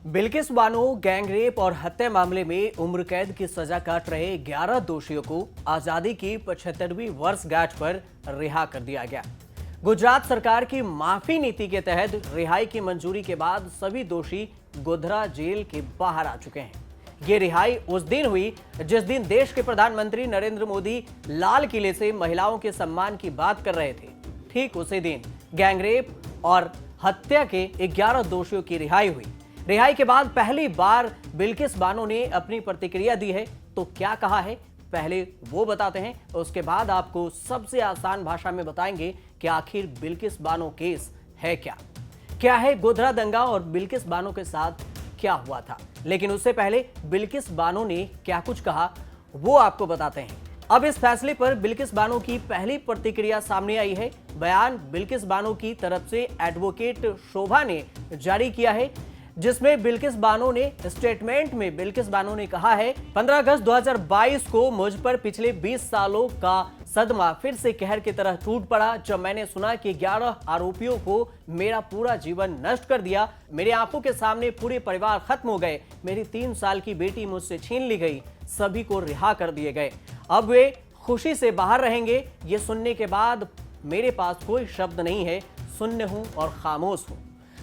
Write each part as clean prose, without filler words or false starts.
Bilkis Bano gangrape और हत्या मामले में उम्र कैद की सजा काट रहे 11 दोषियों को आजादी की 75वीं वर्षगांठ पर रिहा कर दिया गया। गुजरात सरकार की माफी नीति के तहत रिहाई की मंजूरी के बाद सभी दोषी गोधरा जेल के बाहर आ चुके हैं। ये रिहाई उस दिन हुई जिस दिन देश के प्रधानमंत्री नरेंद्र मोदी लाल किले से महिलाओं के सम्मान की बात कर रहे थे। ठीक उसी दिन गैंगरेप और हत्या के 11 दोषियों की रिहाई हुई। रिहाई के बाद पहली बार बिल्किस बानो ने अपनी प्रतिक्रिया दी है। तो क्या कहा है पहले वो बताते हैं, उसके बाद आपको सबसे आसान भाषा में बताएंगे कि आखिर बिल्किस बानो केस है क्या है गोधरा दंगा और बिल्किस बानो के साथ क्या हुआ था। लेकिन उससे पहले बिल्किस बानो ने क्या कुछ कहा वो आपको बताते हैं। अब इस फैसले पर बिल्किस बानो की पहली प्रतिक्रिया सामने आई है। बयान बिल्किस बानो की तरफ से एडवोकेट शोभा ने जारी किया है, जिसमें बिल्किस बानो ने स्टेटमेंट में बिल्किस बानो ने कहा है, 15 अगस्त 2022 को मुझ पर पिछले 20 सालों का सदमा फिर से कहर की तरह टूट पड़ा जब मैंने सुना कि 11 आरोपियों को मेरा पूरा जीवन नष्ट कर दिया। मेरी आंखों के सामने पूरे परिवार खत्म हो गए। मेरी 3 साल की बेटी मुझसे छीन ली गई। सभी को रिहा कर दिए गए। अब वे खुशी से बाहर रहेंगे। ये सुनने के बाद मेरे पास कोई शब्द नहीं है। शून्य हूं और खामोश हूं।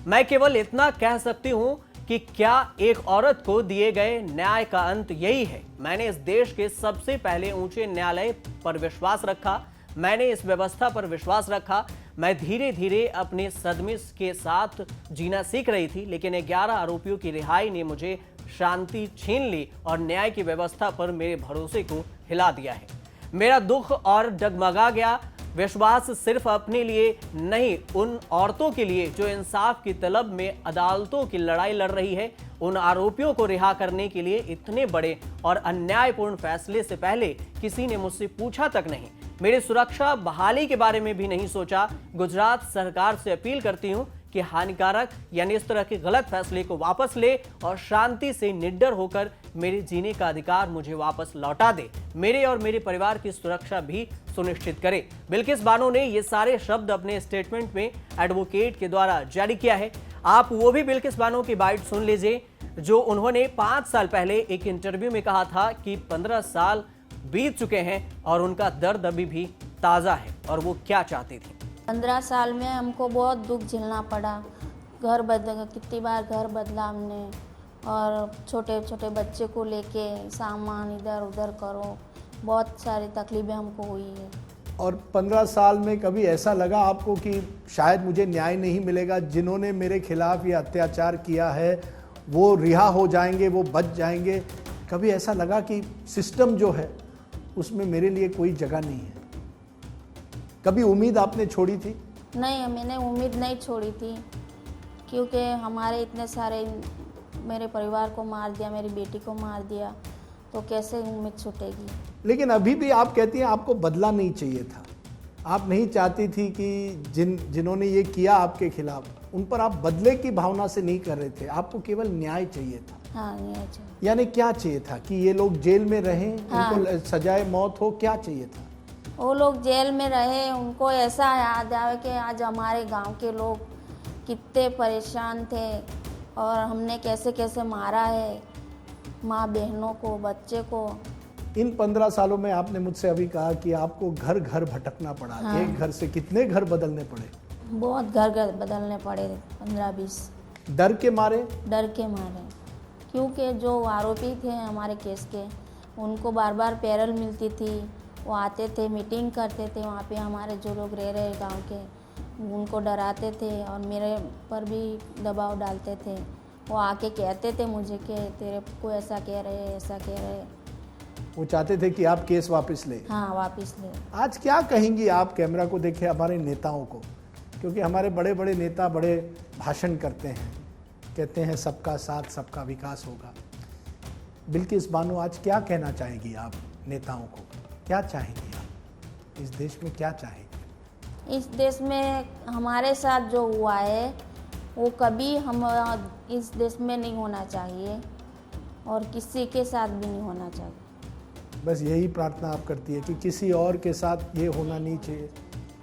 मैं केवल इतना कह सकती हूं कि क्या एक औरत को दिए गए न्याय का अंत यही है। मैंने इस देश के सबसे पहले ऊंचे न्यायालय पर विश्वास रखा। मैंने इस व्यवस्था पर विश्वास रखा। मैं धीरे धीरे अपने सदमे के साथ जीना सीख रही थी, लेकिन 11 आरोपियों की रिहाई ने मुझे शांति छीन ली और न्याय की व्यवस्था पर मेरे भरोसे को हिला दिया है। मेरा दुख और डगमगा गया विश्वास सिर्फ अपने लिए नहीं, उन औरतों के लिए जो इंसाफ की तलब में अदालतों की लड़ाई लड़ रही है। उन आरोपियों को रिहा करने के लिए इतने बड़े और अन्यायपूर्ण फैसले से पहले किसी ने मुझसे पूछा तक नहीं। मेरी सुरक्षा बहाली के बारे में भी नहीं सोचा। गुजरात सरकार से अपील करती हूं कि हानिकारक यानी इस तरह के गलत फैसले को वापस ले और शांति से निडर होकर मेरे जीने का अधिकार मुझे वापस लौटा दे। मेरे और मेरे परिवार की सुरक्षा भी सुनिश्चित करे। बिल्किस बानो ने ये सारे शब्द अपने स्टेटमेंट में एडवोकेट के द्वारा जारी किया है। आप वो भी बिल्किस बानो की बाइट सुन लीजिए जो उन्होंने 5 साल पहले एक इंटरव्यू में कहा था कि 15 साल बीत चुके हैं और उनका दर्द अभी भी ताज़ा है और वो क्या चाहती थी। 15 साल में हमको बहुत दुख झेलना पड़ा। कितनी बार घर बदला हमने और छोटे छोटे बच्चे को लेके सामान इधर उधर करो, बहुत सारी तकलीफें हमको हुई है। और 15 साल में कभी ऐसा लगा आपको कि शायद मुझे न्याय नहीं मिलेगा, जिन्होंने मेरे खिलाफ ये अत्याचार किया है वो रिहा हो जाएंगे, वो बच जाएंगे? कभी ऐसा लगा कि सिस्टम जो है उसमें मेरे लिए कोई जगह नहीं है? कभी उम्मीद आपने छोड़ी थी? नहीं, मैंने उम्मीद नहीं छोड़ी थी, क्योंकि हमारे इतने सारे मेरे परिवार को मार दिया, मेरी बेटी को मार दिया, तो कैसे उम्मीद छूटेगी। लेकिन अभी भी आप कहती हैं आपको बदला नहीं चाहिए था। आप नहीं चाहती थी कि जिन्होंने ये किया आपके खिलाफ, उन पर आप बदले की भावना से नहीं कर रहे थे, आपको केवल न्याय चाहिए था। हाँ, न्याय चाहिए। यानी क्या चाहिए था कि ये लोग जेल में रहें, हाँ। उनको सजाए मौत हो, क्या चाहिए था? वो लोग जेल में रहे, उनको ऐसा याद आवे कि आज हमारे गांव के लोग कितने परेशान थे और हमने कैसे कैसे मारा है माँ बहनों को, बच्चे को। इन 15 सालों में आपने मुझसे अभी कहा कि आपको घर घर भटकना पड़ा। हाँ। एक घर से कितने घर बदलने पड़े? बहुत घर बदलने पड़े, 15-20। डर के मारे? डर के मारे, क्योंकि जो आरोपी थे हमारे केस के, उनको बार बार पैरल मिलती थी। वो आते थे, मीटिंग करते थे वहाँ पे, हमारे जो लोग रह रहे गांव के, उनको डराते थे और मेरे पर भी दबाव डालते थे। वो आके कहते थे मुझे कि तेरे को ऐसा कह रहे, ऐसा कह रहे। वो चाहते थे कि आप केस वापस ले। हाँ, वापस ले। आज क्या कहेंगी आप, कैमरा को देखे, हमारे नेताओं को? क्योंकि हमारे बड़े बड़े नेता बड़े भाषण करते हैं, कहते हैं सबका साथ सबका विकास होगा। बिल्किस बानो आज क्या कहना चाहेंगी आप नेताओं को? क्या चाहेंगी आप इस देश में, क्या चाहेंगी? इस देश में हमारे साथ जो हुआ है वो कभी हम इस देश में नहीं होना चाहिए और किसी के साथ भी नहीं होना चाहिए। बस यही प्रार्थना आप करती है कि किसी और के साथ ये होना नहीं चाहिए।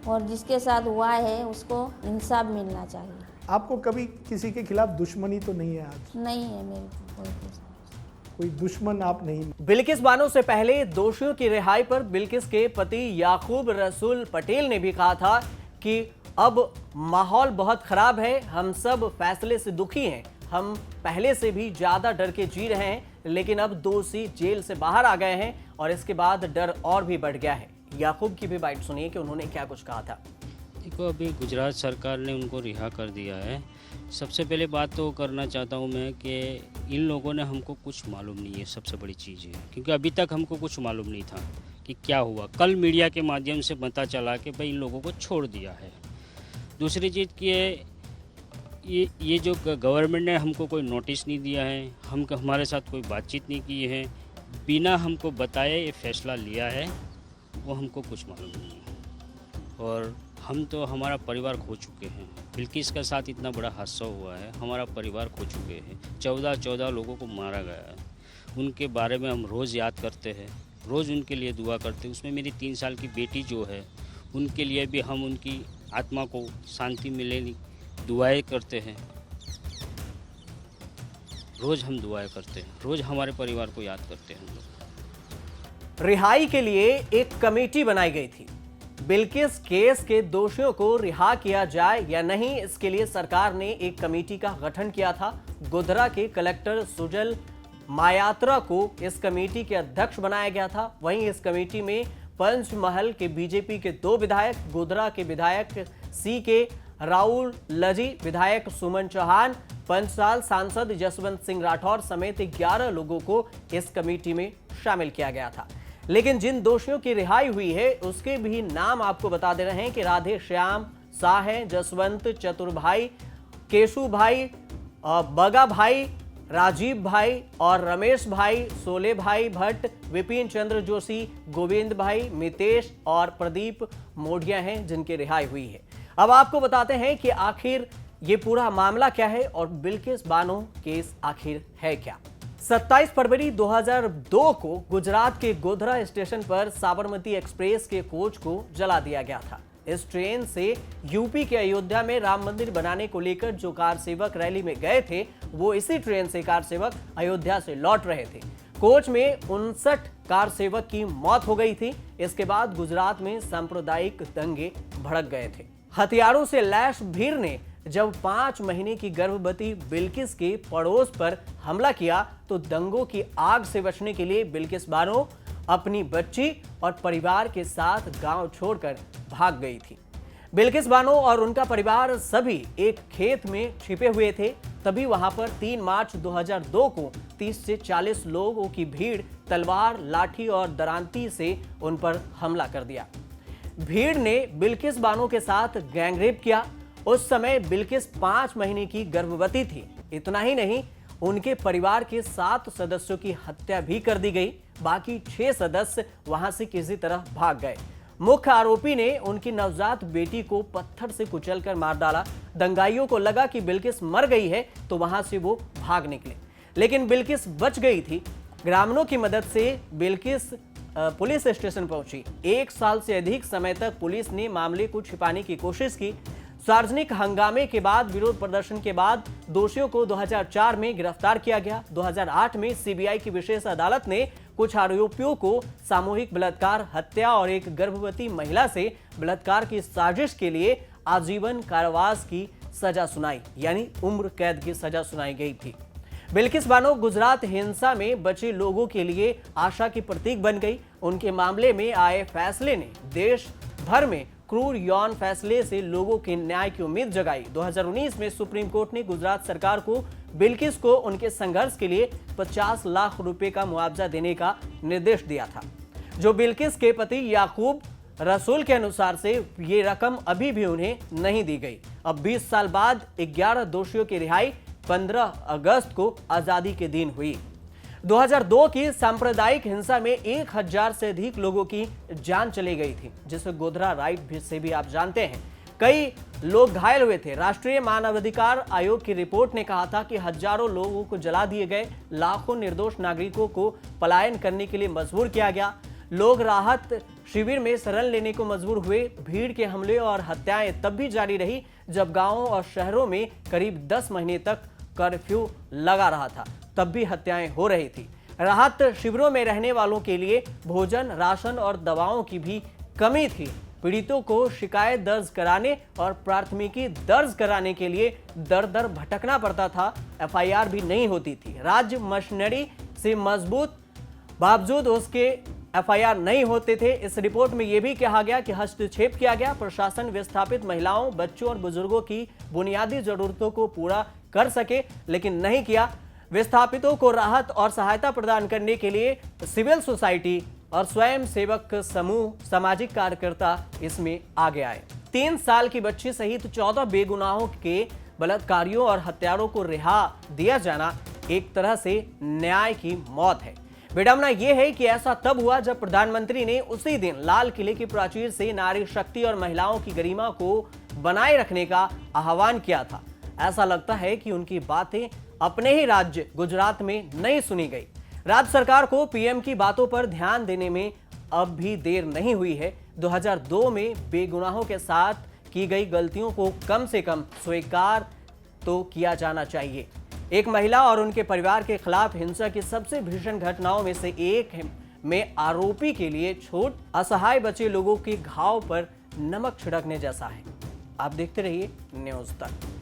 और जिसके साथ हुआ है उसको इंसाफ मिलना चाहिए। आपको कभी किसी के खिलाफ दुश्मनी तो नहीं है आज? नहीं है मेरे को कोई दुश्मन। कोई दुश्मन आप नहीं? बिल्किस बानो से पहले दोषियों की रिहाई पर बिल्किस के पति याकूब रसूल पटेल ने भी कहा था कि अब माहौल बहुत खराब है, हम सब फैसले से दुखी हैं, हम पहले से भी ज्यादा डर के जी रहे हैं, लेकिन अब दोषी जेल से बाहर आ गए हैं और इसके बाद डर और भी बढ़ गया है। याकूब की भी बाइट सुनिए कि उन्होंने क्या कुछ कहा था। देखो, अभी गुजरात सरकार ने उनको रिहा कर दिया है। सबसे पहले बात तो करना चाहता हूँ मैं कि इन लोगों ने हमको कुछ मालूम नहीं है, सबसे बड़ी चीज़ है, क्योंकि अभी तक हमको कुछ मालूम नहीं था कि क्या हुआ। कल मीडिया के माध्यम से पता चला कि भाई इन लोगों को छोड़ दिया है। दूसरी चीज़ की है, ये जो गवर्नमेंट ने हमको कोई नोटिस नहीं दिया है, हमारे साथ कोई बातचीत नहीं की है, बिना हमको बताए ये फैसला लिया है, वो हमको कुछ मालूम नहीं है। और हम तो हमारा परिवार खो चुके हैं। बिल्किस के साथ इतना बड़ा हादसा हुआ है, हमारा परिवार खो चुके हैं। 14 लोगों को मारा गया है। उनके बारे में हम रोज़ याद करते हैं, रोज़ उनके लिए दुआ करते हैं। उसमें मेरी 3 साल की बेटी जो है, उनके लिए भी हम उनकी आत्मा को शांति मिले दुआएं करते हैं। रोज़ हम दुआएं करते हैं, रोज़ हमारे परिवार को याद करते हैं हम लोग। रिहाई के लिए एक कमेटी बनाई गई थी। बिल्किस केस के दोषियों को रिहा किया जाए या नहीं, इसके लिए सरकार ने एक कमेटी का गठन किया था। गोधरा के कलेक्टर सुजल मायात्रा को इस कमेटी के अध्यक्ष बनाया गया था। वहीं इस कमेटी में पंचमहल के बीजेपी के 2 विधायक, गोधरा के विधायक CK राहुल लजी, विधायक सुमन चौहान, पंचसाल सांसद जसवंत सिंह राठौर समेत 11 लोगों को इस कमेटी में शामिल किया गया था। लेकिन जिन दोषियों की रिहाई हुई है उसके भी नाम आपको बता दे रहे हैं कि राधे श्याम शाह हैं, जसवंत चतुर्भाई, केशु भाई, बगा भाई, राजीव भाई और रमेश भाई, सोले भाई भट्ट, विपिन चंद्र जोशी, गोविंद भाई, मितेश और प्रदीप मोडिया हैं जिनकी रिहाई हुई है। अब आपको बताते हैं कि आखिर ये पूरा मामला क्या है और बिल्किस बानो केस आखिर है क्या। 27 फरवरी 2002 को गुजरात के गोधरा स्टेशन पर साबरमती एक्सप्रेस के कोच को जला दिया गया था। इस ट्रेन से यूपी के अयोध्या में राम मंदिर बनाने को लेकर जो कार सेवक रैली में गए थे, वो इसी ट्रेन से कार सेवक अयोध्या से लौट रहे थे। कोच में 59 कार सेवक की मौत हो गई थी। इसके बाद गुजरात में सांप्रदायिक दंगे भड़क गए थे। हथियारों से लैस भीड़ ने जब 5 महीने की गर्भवती बिल्किस के पड़ोस पर हमला किया तो दंगों की आग से बचने के लिए बिल्किस बानो अपनी बच्ची और परिवार के साथ गांव छोड़कर भाग गई थी। बिल्किस बानो और उनका परिवार सभी एक खेत में छिपे हुए थे। तभी वहां पर 3 मार्च 2002 को 30 से 40 लोगों की भीड़ तलवार, लाठी और दरांती से उन पर हमला कर दिया। भीड़ ने बिल्किस बानो के साथ गैंगरेप किया। उस समय बिल्किस 5 महीने की गर्भवती थी। इतना ही नहीं, उनके परिवार के 7 सदस्यों की हत्या भी कर दी गई। बाकी 6 सदस्य वहां से किसी तरह भाग गए। मुख्य आरोपी ने उनकी नवजात बेटी को पत्थर से कुचलकर मार डाला। दंगाइयों को लगा कि बिल्किस मर गई है तो वहां से वो भाग निकले, लेकिन बिल्किस बच गई थी। ग्रामीणों की मदद से बिल्किस पुलिस स्टेशन पहुंची। 1 साल से अधिक समय तक पुलिस ने मामले को छिपाने की कोशिश की। सार्वजनिक हंगामे के बाद, विरोध प्रदर्शन के बाद दोषियों को 2004 में गिरफ्तार किया गया। 2008 में सीबीआई की विशेष अदालत ने कुछ आरोपियों को सामूहिक बलात्कार, हत्या और एक गर्भवती महिला से बलात्कार की साजिश के लिए आजीवन कारावास की सजा सुनाई, यानी उम्र कैद की सजा सुनाई गई थी। बिल्किस बानो गुजरात हिंसा में बचे लोगों के लिए आशा की प्रतीक बन गई। उनके मामले में आए फैसले ने देश भर में क्रूर यौन फैसले से लोगों के न्याय की उम्मीद जगाई। 2019 में सुप्रीम कोर्ट ने गुजरात सरकार को बिल्किस को उनके संघर्ष के लिए 50 लाख रुपए का मुआवजा देने का निर्देश दिया था, जो बिल्किस के पति याकूब रसूल के अनुसार से ये रकम अभी भी उन्हें नहीं दी गई। अब 20 साल बाद 11 दोषियों की रिहाई 15 अगस्त को आजादी के दिन हुई। 2002 की सांप्रदायिक हिंसा में 1000 से अधिक लोगों की जान चली गई थी, जिसे गोधरा राइट से भी आप जानते हैं। कई लोग घायल हुए थे। राष्ट्रीय मानवाधिकार आयोग की रिपोर्ट ने कहा था कि हजारों लोगों को जला दिए गए, लाखों निर्दोष नागरिकों को पलायन करने के लिए मजबूर किया गया। लोग राहत शिविर में शरण लेने को मजबूर हुए। भीड़ के हमले और हत्याएं तब भी जारी रही जब गांवों और शहरों में करीब 10 महीने तक कर्फ्यू लगा रहा था, तब भी हत्याएं हो रही थी। राहत शिविरों में रहने वालों के लिए भोजन, राशन और दवाओं की भी कमी थी। पीड़ितों को शिकायत दर्ज कराने और प्राथमिकी दर्ज कराने के लिए दर दर भटकना पड़ता था। एफआईआर भी नहीं होती थी। राज्य मशीनरी से मजबूत बावजूद उसके एफआईआर नहीं होते थे। इस रिपोर्ट में यह भी कहा गया कि हस्तक्षेप किया गया। प्रशासन विस्थापित महिलाओं, बच्चों और बुजुर्गों की बुनियादी जरूरतों को पूरा कर सके, लेकिन नहीं किया। विस्थापितों को राहत और सहायता प्रदान करने के लिए सिविल सोसाइटी और स्वयं सेवक समूह, सामाजिक कार्यकर्ता इसमें आगे आए। 3 साल की बच्ची सहित 14 बेगुनाहों के बलात्कारियों और हत्यारों को रिहा दिया जाना एक तरह से न्याय की मौत है। विडंबना यह है कि ऐसा तब हुआ जब प्रधानमंत्री ने उसी दिन लाल किले की प्राचीर से नारी शक्ति और महिलाओं की गरिमा को बनाए रखने का आह्वान किया था। ऐसा लगता है कि उनकी बातें अपने ही राज्य गुजरात में नहीं सुनी गई। राज्य सरकार को पीएम की बातों पर ध्यान देने में अब भी देर नहीं हुई है। 2002 में बेगुनाहों के साथ की गई गलतियों को कम से कम स्वीकार तो किया जाना चाहिए। एक महिला और उनके परिवार के खिलाफ हिंसा की सबसे भीषण घटनाओं में से एक में आरोपी के लिए छूट असहाय बचे लोगों के घाव पर नमक छिड़कने जैसा है। आप देखते रहिए न्यूज़ तक।